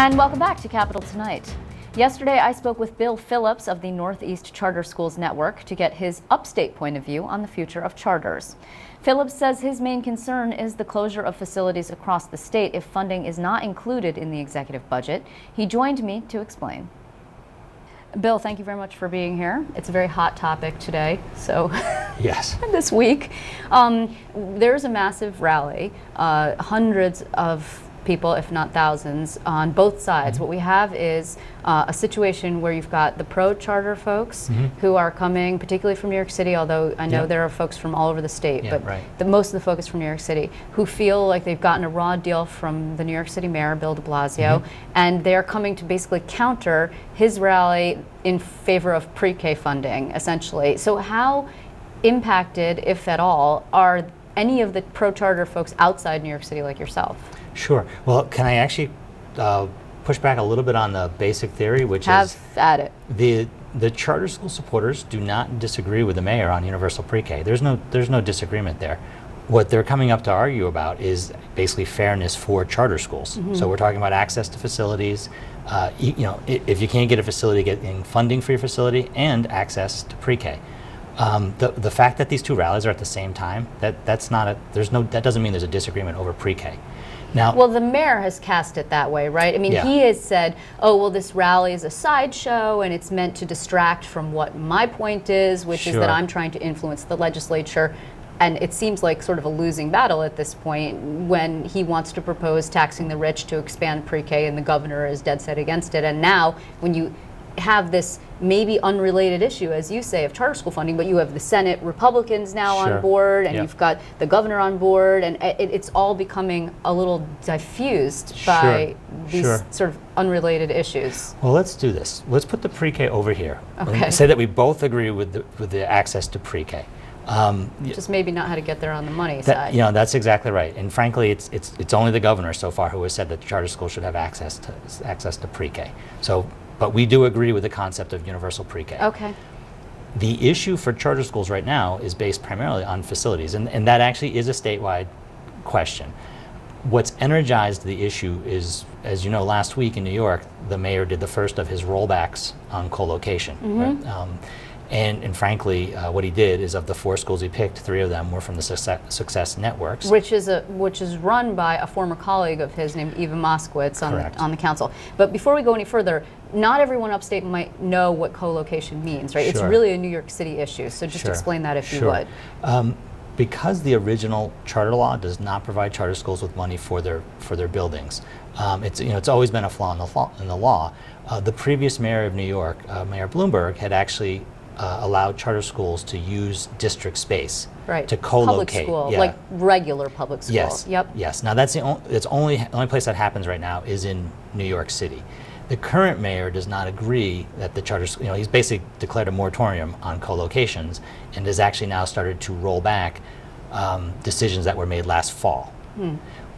And welcome back to Capital Tonight. Yesterday, I spoke with Bill Phillips of the Northeast Charter Schools Network to get his upstate point of view on the future of charters. Phillips says his main concern is the closure of facilities across the state if funding is not included in the executive budget. He joined me to explain. Bill, thank you very much for being here. It's a very hot topic today, so yes. This week. There's a massive rally, hundreds of people, if not thousands, on both sides. Mm-hmm. What we have is a situation where you've got the pro-charter folks who are coming, particularly from New York City, although I know there are folks from all over the state, but most of the focus from New York City, who feel like they've gotten a raw deal from the New York City mayor, Bill de Blasio, and they're coming to basically counter his rally in favor of pre-K funding, essentially. So how impacted, if at all, are any of the pro-charter folks outside New York City like yourself? Sure. Well, can I actually push back a little bit on the basic theory, which is at it. The charter school supporters do not disagree with the mayor on universal pre-K. There's no disagreement there. What they're coming up to argue about is basically fairness for charter schools. So we're talking about access to facilities. If you can't get a facility, getting funding for your facility and access to pre-K. The fact that these two rallies are at the same time, that doesn't mean there's a disagreement over pre-K. Now, well, the mayor has cast it that way, right? I mean, he has said, oh, well, this rally is a sideshow and it's meant to distract from what my point is, which is that I'm trying to influence the legislature. And it seems like sort of a losing battle at this point when he wants to propose taxing the rich to expand pre-K and the governor is dead set against it. And now when you have this maybe unrelated issue, as you say, of charter school funding, but you have the Senate Republicans now on board, and you've got the governor on board, and it's all becoming a little diffused by these sort of unrelated issues. Well, let's do this. Let's put the pre-K over here. Okay. And say that we both agree with the access to pre-K. Just maybe not how to get there on the money side. That's exactly right. And frankly, it's only the governor so far who has said that the charter school should have access to pre-K. But we do agree with the concept of universal pre-K. Okay. The issue for charter schools right now is based primarily on facilities, and that actually is a statewide question. What's energized the issue is, as you know, last week in New York, the mayor did the first of his rollbacks on co-location. And frankly, what he did is, of the 4 schools he picked, 3 of them were from the Success Networks, which is run by a former colleague of his named Eva Moskowitz on the council. But before we go any further, not everyone upstate might know what co-location means, right? It's really a New York City issue. So just explain that if you would. Because the original charter law does not provide charter schools with money for their buildings, it's always been a flaw in the law. The previous mayor of New York, Mayor Bloomberg, had actually allowed charter schools to use district space to co-locate. Public school, like regular public school. Yes. Yes. Now that's the only place that happens right now is in New York City. The current mayor does not agree that the charter school, he's basically declared a moratorium on co-locations and has actually now started to roll back decisions that were made last fall.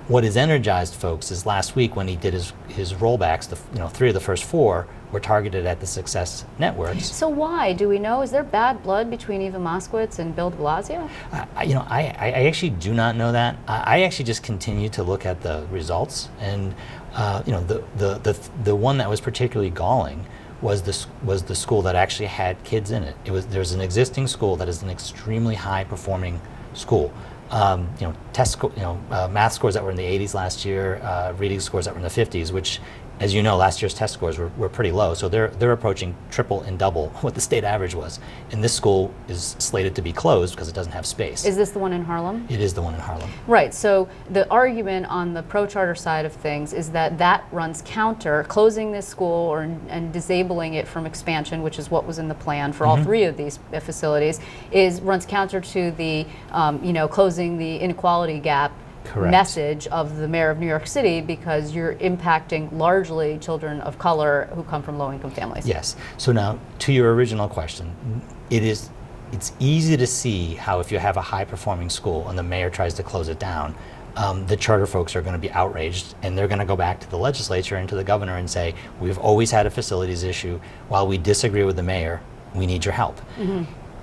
What has energized folks is last week when he did his rollbacks, 3 of the first 4 were targeted at the Success Networks. So why? Do we know? Is there bad blood between Eva Moskowitz and Bill de Blasio? I actually do not know that. I actually just continue to look at the results, and the one that was particularly galling was the school that actually had kids in it. There's an existing school that is an extremely high performing school. Math scores that were in the 80s last year, reading scores that were in the 50s, which, as you know, last year's test scores were pretty low. So they're approaching triple and double what the state average was. And this school is slated to be closed because it doesn't have space. Is this the one in Harlem? It is the one in Harlem. Right. So the argument on the pro-charter side of things is that runs counter, closing this school and disabling it from expansion, which is what was in the plan for all 3 of these facilities, runs counter to the closing the inequality gap message of the mayor of New York City, because you're impacting largely children of color who come from low-income families. Yes. So now, to your original question, it's easy to see how if you have a high-performing school and the mayor tries to close it down, the charter folks are going to be outraged, and they're going to go back to the legislature and to the governor and say, we've always had a facilities issue. While we disagree with the mayor, we need your help.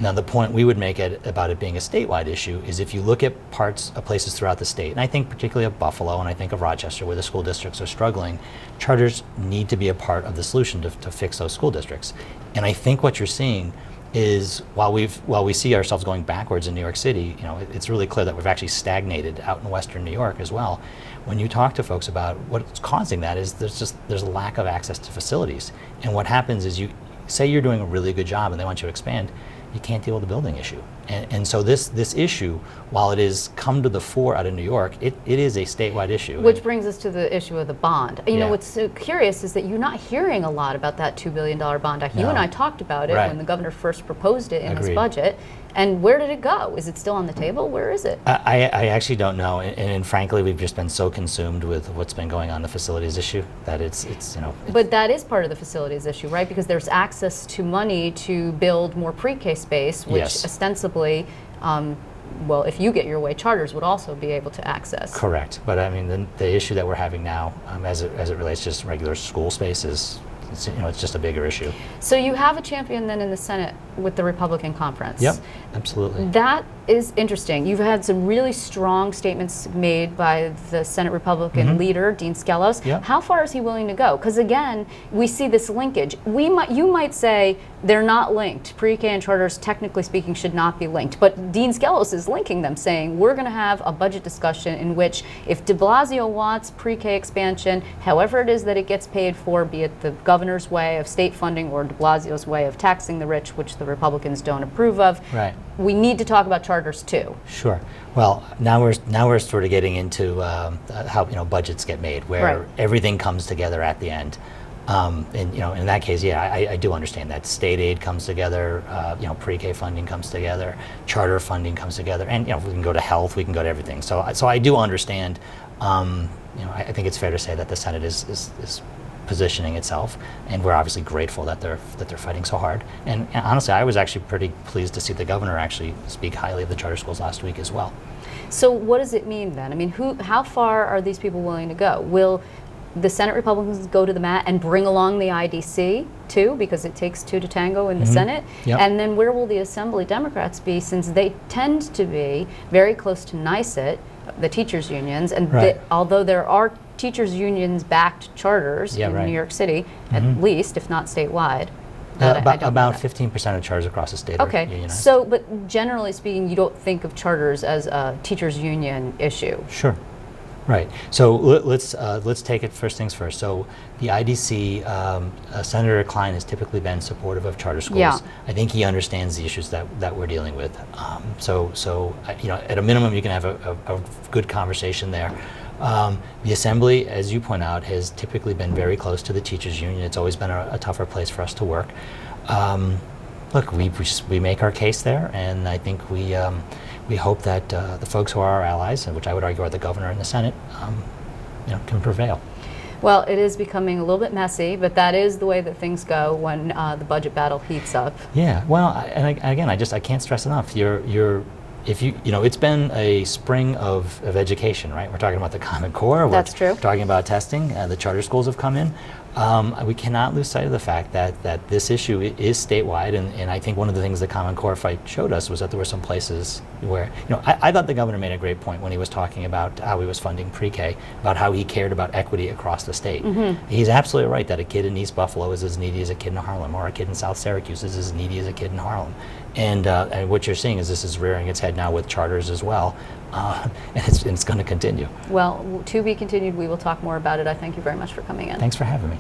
Now, the point we would make about it being a statewide issue is if you look at parts of places throughout the state, and I think particularly of Buffalo and I think of Rochester where the school districts are struggling, charters need to be a part of the solution to fix those school districts. And I think what you're seeing is while we see ourselves going backwards in New York City, it's really clear that we've actually stagnated out in Western New York as well. When you talk to folks about what's causing that is there's a lack of access to facilities. And what happens is you say you're doing a really good job and they want you to expand, you can't deal with the building issue. And so this issue, while it has come to the fore out of New York, it is a statewide issue. Which brings us to the issue of the bond. You know, what's so curious is that you're not hearing a lot about that $2 billion bond act. No. You and I talked about it when the governor first proposed it in his budget. And where did it go? Is it still on the table? Where is it? I actually don't know. And frankly, we've just been so consumed with what's been going on the facilities issue that it's. But that is part of the facilities issue, right? Because there's access to money to build more pre-K space, which ostensibly, well, if you get your way, charters would also be able to access. Correct. But I mean, the issue that we're having now, as it relates to just regular school space, it's just a bigger issue. So you have a champion then in the Senate with the Republican conference. Yep, absolutely. That is interesting. You've had some really strong statements made by the Senate Republican leader, Dean Skelos. Yep. How far is he willing to go? Because again, we see this linkage. You might say they're not linked. Pre-K and charters, technically speaking, should not be linked. But Dean Skelos is linking them, saying we're going to have a budget discussion in which if de Blasio wants pre-K expansion, however it is that it gets paid for, be it the governor's way of state funding or de Blasio's way of taxing the rich, which the Republicans don't approve of, we need to talk about charters too. Sure. Well, now we're sort of getting into how budgets get made, where everything comes together at the end. And in that case, I do understand that state aid comes together, pre-K funding comes together, charter funding comes together, and we can go to health, we can go to everything. So I do understand. I think it's fair to say that the Senate is positioning itself, and we're obviously grateful that they're fighting so hard. And honestly, I was actually pretty pleased to see the governor actually speak highly of the charter schools last week as well. So what does it mean then? I mean, how far are these people willing to go? Will the Senate Republicans go to the mat and bring along the IDC too, because it takes two to tango in the Senate? Yep. And then where will the Assembly Democrats be, since they tend to be very close to NECSN, the teachers unions, and although there are teachers unions backed charters in New York City, at least, if not statewide. About 15% of charters across the state are unionized. So, but generally speaking, you don't think of charters as a teachers union issue. Sure. Right. So let's take it first things first. So the IDC, Senator Klein has typically been supportive of charter schools. Yeah. I think he understands the issues that we're dealing with. So at a minimum, you can have a good conversation there. The Assembly, as you point out, has typically been very close to the teachers union. It's always been a tougher place for us to work. Look, we make our case there, and I think we hope that the folks who are our allies, which I would argue are the governor and the Senate, can prevail. Well, it is becoming a little bit messy, but that is the way that things go when the budget battle heats up. Yeah. Well, again, I can't stress enough. It's been a spring of education, right? We're talking about the Common Core. That's true. We're talking about testing. The charter schools have come in. We cannot lose sight of the fact that this issue is statewide, and I think one of the things the Common Core fight showed us was that there were some places where, I thought the governor made a great point when he was talking about how he was funding pre-K, about how he cared about equity across the state. He's absolutely right that a kid in East Buffalo is as needy as a kid in Harlem, or a kid in South Syracuse is as needy as a kid in Harlem. And what you're seeing is this is rearing its head now with charters as well, and it's going to continue. Well, to be continued. We will talk more about it. I thank you very much for coming in. Thanks for having me.